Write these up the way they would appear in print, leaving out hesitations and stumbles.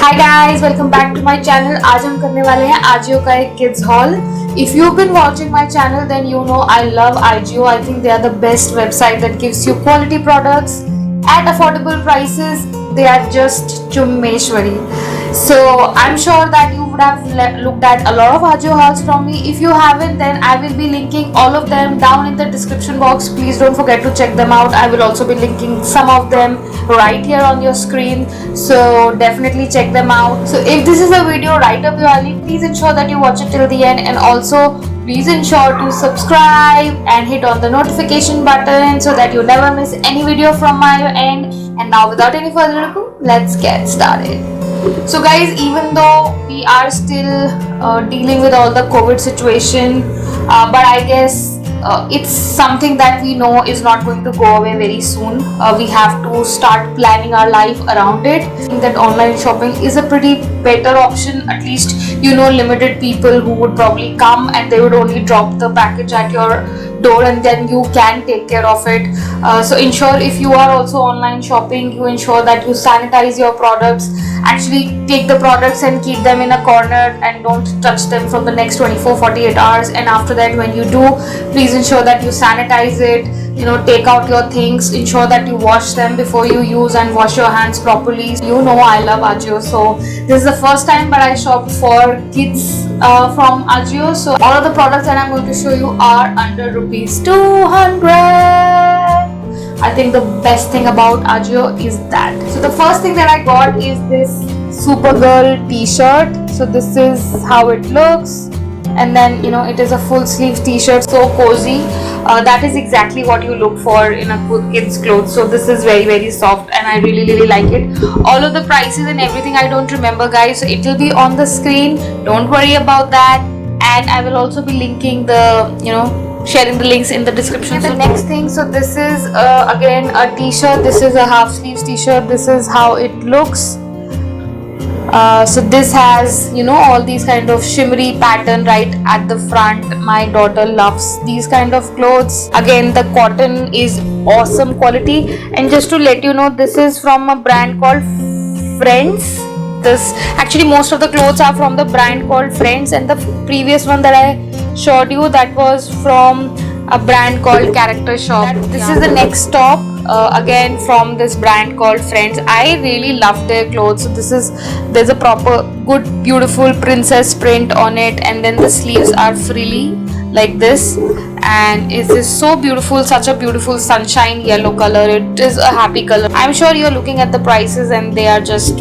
Hi guys, welcome back to my channel. आज हम करने वाले हैं Ajio का एक kids haul. If you've been watching my channel, then you know I love Ajio. I think they are the best website that gives you quality products at affordable prices. They are just Chummeshwari. So I'm sure that you would have looked at a lot of Ajio hauls from me. If you haven't, then I will be linking all of them down in the description box. Please don't forget to check them out. I will also be linking some of them right here on your screen. So definitely check them out. So if this is a video right up your alley, please ensure that you watch it till the end, and also please ensure to subscribe and hit on the notification button so that you never miss any video from my end. And now without any further ado, let's get started. So guys, even though we are still dealing with all the COVID situation, but I guess it's something that we know is not going to go away very soon. We have to start planning our life around it. I think that online shopping is a pretty better option. At least you know limited people who would probably come and they would only drop the package at your door and then you can take care of it. So ensure if you are also online shopping, you ensure that you sanitize your products. Actually take the products and keep them in a corner and don't touch them from the next 24-48 hours. And after that, when you do, please ensure that you sanitize it. You know, take out your things, ensure that you wash them before you use and wash your hands properly. You know I love Ajio, so this is the first time but I shopped for kids from Ajio. So all of the products that I'm going to show you are under rupees 200. I think the best thing about Ajio is that. So the first thing that I got is this Supergirl t-shirt. So this is how it looks. And then you know it is a full sleeve t-shirt, so cozy. That is exactly what you look for in a good kid's clothes. So this is very soft and I really like it. All of the prices and everything I don't remember, guys, so it will be on the screen, don't worry about that. And I will also be linking the sharing the links in the description. And the next thing, so this is again a t-shirt. This is a half sleeves t-shirt. This is how it looks. So this has all these kind of shimmery pattern right at the front. My daughter loves these kind of clothes. Again, the cotton is awesome quality, and just to let you know, this is from a brand called Friends. This actually most of the clothes are from the brand called Friends, and the previous one that I showed you, that was from a brand called Character Shop. This is the next top, again from this brand called Friends. I really love their clothes. So there's a proper good beautiful princess print on it, and then the sleeves are frilly like this, and it is so beautiful, such a beautiful sunshine yellow color. It is a happy color. I'm sure you're looking at the prices and they are just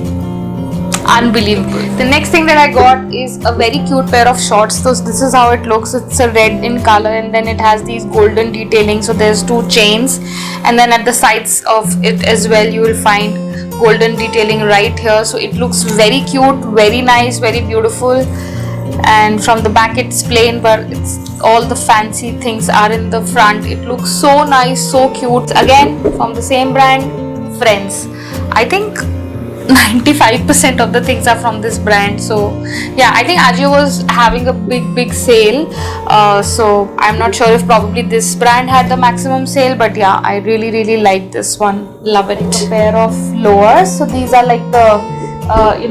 unbelievable. The next thing that I got is a very cute pair of shorts. So this is how it looks. It's a red in color, and then it has these golden detailing. So there's two chains, and then at the sides of it as well you will find golden detailing right here. So it looks very cute, very nice, very beautiful. And from the back it's plain, but it's all the fancy things are in the front. It looks so nice, so cute. Again from the same brand, Friends. I think 95% of the things are from this brand. So yeah, I think Ajio was having a big sale, so I'm not sure if probably this brand had the maximum sale, but yeah, I really like this one. Love it. A pair of lowers. So these are like the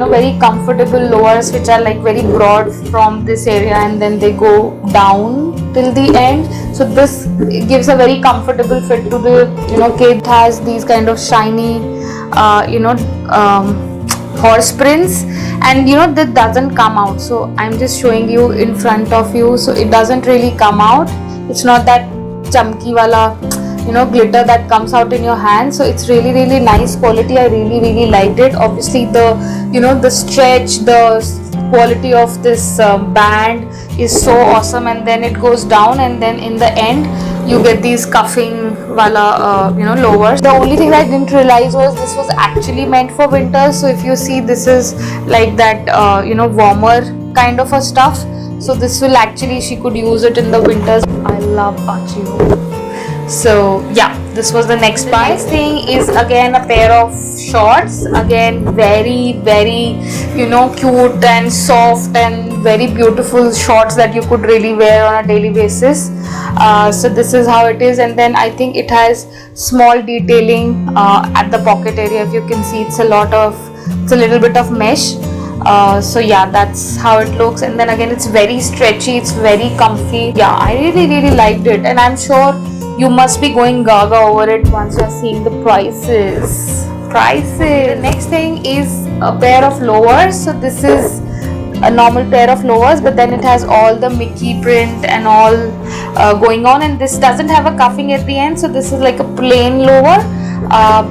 very comfortable lowers, which are like very broad from this area and then they go down till the end. So this gives a very comfortable fit to the kid. It has these kind of shiny horse prints, and that doesn't come out. So I'm just showing you in front of you, so it doesn't really come out. It's not that chamki wala glitter that comes out in your hand. So it's really nice quality. I really liked it. Obviously the the stretch, the quality of this band is so awesome, and then it goes down, and then in the end you get these cuffing wala lowers. The only thing I didn't realize was this was actually meant for winter. So if you see, this is like that warmer kind of a stuff. So this will actually, she could use it in the winters. I love Ajio. So yeah, this was the next part. The next thing is again a pair of shorts. Again very cute and soft and very beautiful shorts that you could really wear on a daily basis. So this is how it is, and then I think it has small detailing at the pocket area. If you can see, it's a little bit of mesh. So yeah, that's how it looks. And then again, it's very stretchy, it's very comfy. Yeah, I really liked it, and I'm sure you must be going gaga over it once you're seeing the prices. The next thing is a pair of lowers. So this is a normal pair of lowers, but then it has all the Mickey print and all going on, and this doesn't have a cuffing at the end, so this is like a plain lower.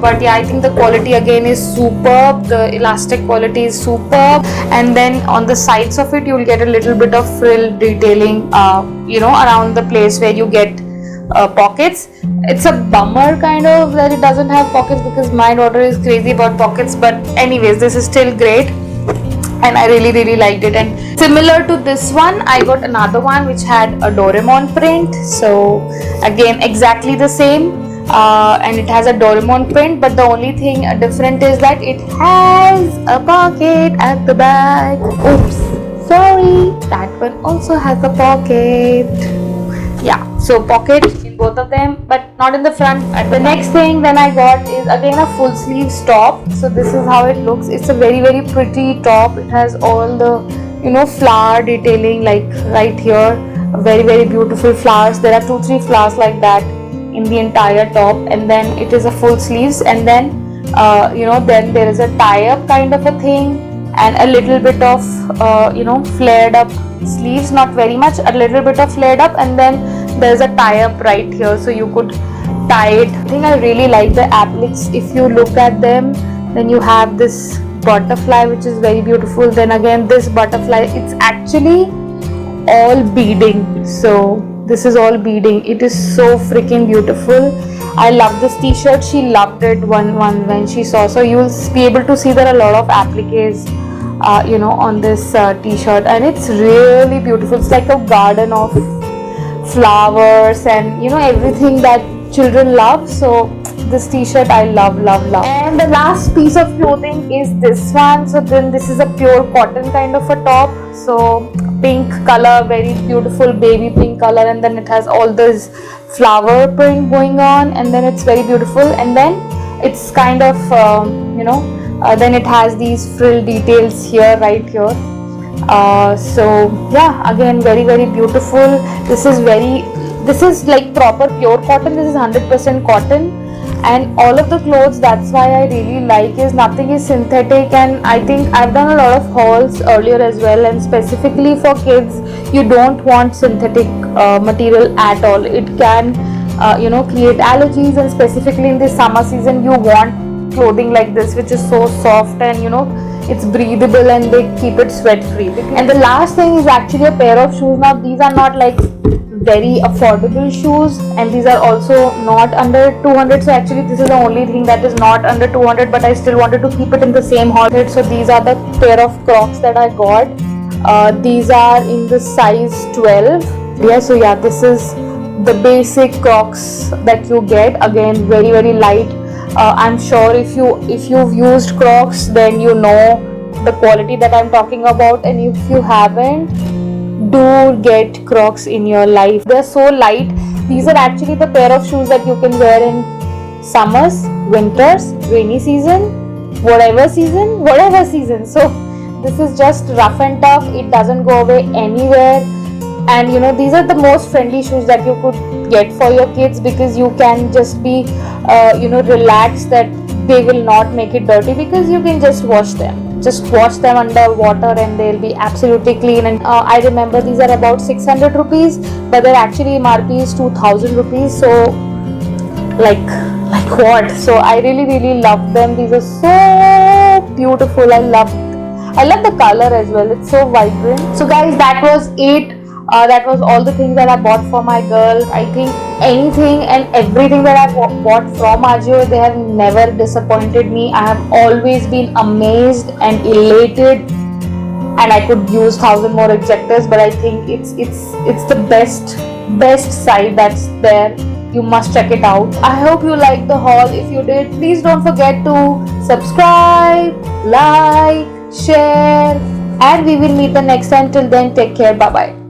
But yeah, I think the quality again is superb. The elastic quality is superb, and then on the sides of it you'll get a little bit of frill detailing around the place where you get pockets. It's a bummer kind of that it doesn't have pockets, because my daughter is crazy about pockets, but anyways, this is still great and I really liked it. And similar to this one, I got another one which had a Doraemon print. So again, exactly the same, and it has a Doraemon print, but the only thing different is that it has a pocket at the back. Oops, sorry, that one also has a pocket. Yeah, so pocket in both of them, but not in the front. And the next thing then I got is again a full sleeves top. So this is how it looks. It's a very pretty top. It has all the flower detailing like right here, very beautiful flowers. There are 2-3 flowers like that in the entire top, and then it is a full sleeves, and then then there is a tie-up kind of a thing, and a little bit of flared up sleeves, not very much, a little bit of flared up, and then there's a tie-up right here, so you could tie it. I think I really like the appliques. If you look at them, then you have this butterfly which is very beautiful. Then again, this butterfly, it's actually all beading. So this is all beading. It is so freaking beautiful. I love this t-shirt. She loved it when she saw. So you'll be able to see there are a lot of appliques on this t-shirt, and it's really beautiful. It's like a garden of flowers and everything that children love. So this t-shirt I love. And the last piece of clothing is this one. So then this is a pure cotton kind of a top. So pink color, very beautiful baby pink color, and then it has all this flower print going on, and then it's very beautiful. And then it's kind of then it has these frill details here, right here. So yeah, again, very beautiful. This is like proper pure cotton. This is 100% cotton, and all of the clothes, that's why I really like, is nothing is synthetic. And I think I've done a lot of hauls earlier as well, and specifically for kids, you don't want synthetic material at all. It can create allergies, and specifically in the summer season you want clothing like this, which is so soft and it's breathable, and they keep it sweat free. And the last thing is actually a pair of shoes. Now these are not like very affordable shoes, and these are also not under 200. So actually this is the only thing that is not under 200, but I still wanted to keep it in the same haul. So these are the pair of Crocs that I got. These are in the size 12. Yeah, so yeah, this is the basic Crocs that you get. Again, very light. I'm sure if you've used Crocs, then you know the quality that I'm talking about, and if you haven't, do get Crocs in your life. They're so light. These are actually the pair of shoes that you can wear in summers, winters, rainy season, whatever season. So this is just rough and tough. It doesn't go away anywhere. And these are the most friendly shoes that you could get for your kids, because you can just be relaxed that they will not make it dirty, because you can just wash them under water and they'll be absolutely clean. And I remember these are about 600 rupees, but their actually MRP is 2000 rupees. So like what? So I really love them. These are so beautiful. I love the color as well. It's so vibrant. So guys, that was it. That was all the things that I bought for my girl. I think anything and everything that I bought from Ajio, they have never disappointed me. I have always been amazed and elated, and I could use 1000 more adjectives, but I think it's the best site that's there. You must check it out. I hope you liked the haul. If you did, please don't forget to subscribe, like, share, and we will meet the next time. Till then, take care. Bye bye.